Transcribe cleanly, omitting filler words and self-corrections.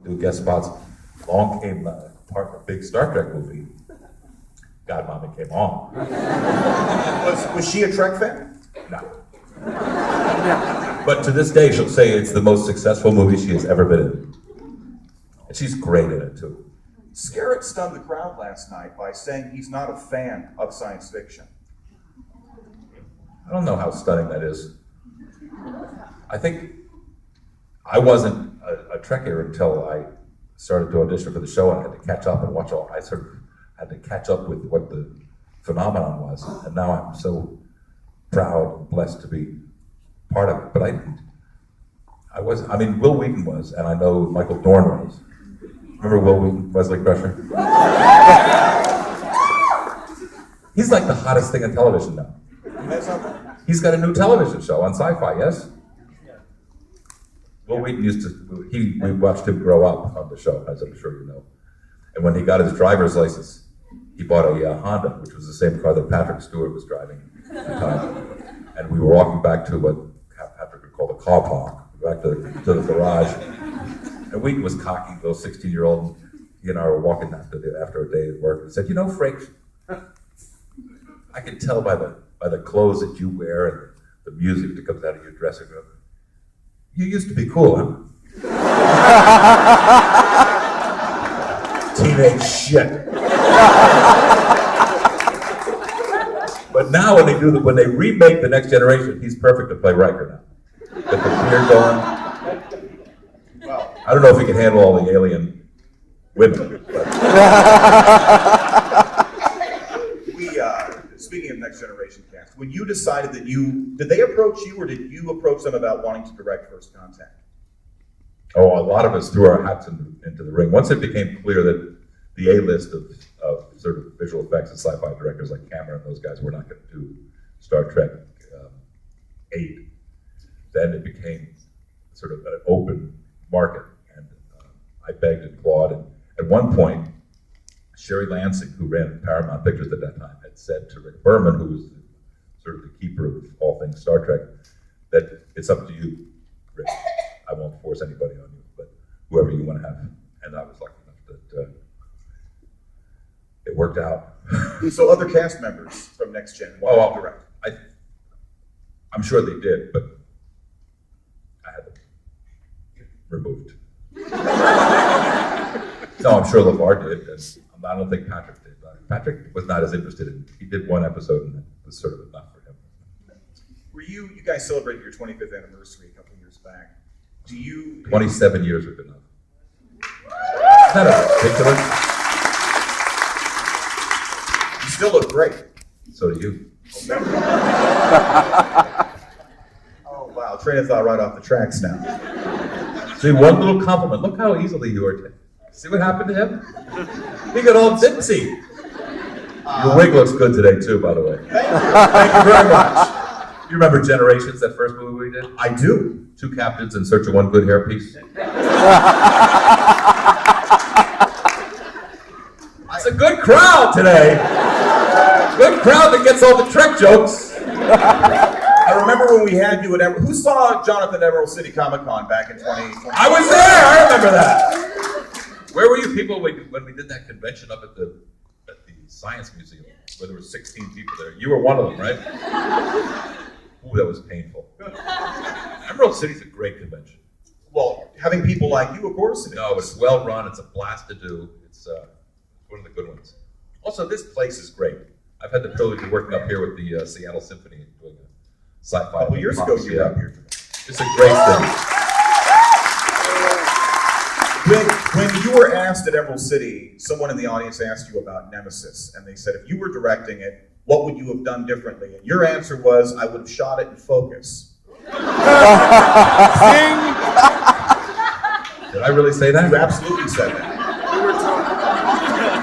do guest spots. Along came part of a big Star Trek movie. God, Mommy came on. Was she a Trek fan? No. But to this day, she'll say it's the most successful movie she has ever been in. And she's great in it, too. Skerritt stunned the crowd last night by saying he's not a fan of science fiction. I don't know how stunning that is. I think I wasn't a Trekker until I started to audition for the show, and I had to catch up and watch all. I sort of had to catch up with what the phenomenon was, and now I'm so proud and blessed to be part of it. But I mean, Will Wheaton was, and I know Michael Dorn was. Remember Will Wheaton, Wesley Crusher? He's like the hottest thing on television now. He's got a new television show on Sci-Fi, yes? Will Wheaton we watched him grow up on the show, as I'm sure you know. And when he got his driver's license, he bought a Honda, which was the same car that Patrick Stewart was driving at the time. And we were walking back to what Patrick would call the car park, back to the garage. And Wheaton was cocky, little 16-year-old. He and I were walking after a day at work, and said, "You know, Frakes, I can tell by the clothes that you wear and the music that comes out of your dressing room. You used to be cool, huh?" Teenage shit. But now when they remake The Next Generation, he's perfect to play Riker now. Get the beard going. Well, I don't know if he can handle all the alien women. But. Speaking of Next Generation cast, when you decided that did they approach you or did you approach them about wanting to direct First Contact? Oh, a lot of us threw our hats into the ring. Once it became clear that the A-list of sort of visual effects and sci-fi directors like Cameron and those guys were not going to do Star Trek 8, then it became sort of an open market. And I begged and clawed. And at one point, Sherry Lansing, who ran Paramount Pictures at that time, had said to Rick Berman, who was sort of the keeper of all things Star Trek, that it's up to you, Rick. I won't force anybody on you, but whoever you want to have. And I was lucky enough that it worked out. So other cast members from Next Gen wanted to direct? I'm sure they did, but I had them removed. No, I'm sure LeVar did, and I don't think Patrick did. Patrick was not as interested in. He did one episode, and it was sort of enough for him. You guys celebrated your 25th anniversary a couple years back. 27 years we've been on. Isn't that ridiculous? You still look great. So do you. Oh, wow. Train of thought right off the tracks now. See, one little compliment. Look how easily you are taken. See what happened to him? He got all ditzy. Your wig looks good today, too, by the way. Thank you very much. You remember Generations, that first movie we did? I do. 2 captains in search of one good hairpiece. It's a good crowd today. Good crowd that gets all the Trek jokes. I remember when we had you at who saw Jonathon at Emerald City Comic Con back in 2020? I was there. I remember that. Where were you people when we did that convention up at the Science Museum, where there were 16 people there? You were one of them, right? Ooh, that was painful. Emerald City's a great convention. Well, having people like you, of course. No, it's well run. It's a blast to do. It's one of the good ones. Also, this place is great. I've had the privilege of working up here with the Seattle Symphony doing a sci-fi. A couple years ago, you were up here. It's a great city. When you were asked at Emerald City, someone in the audience asked you about Nemesis, and they said, if you were directing it, what would you have done differently? And your answer was, I would have shot it in focus. Did I really say that? You absolutely said that.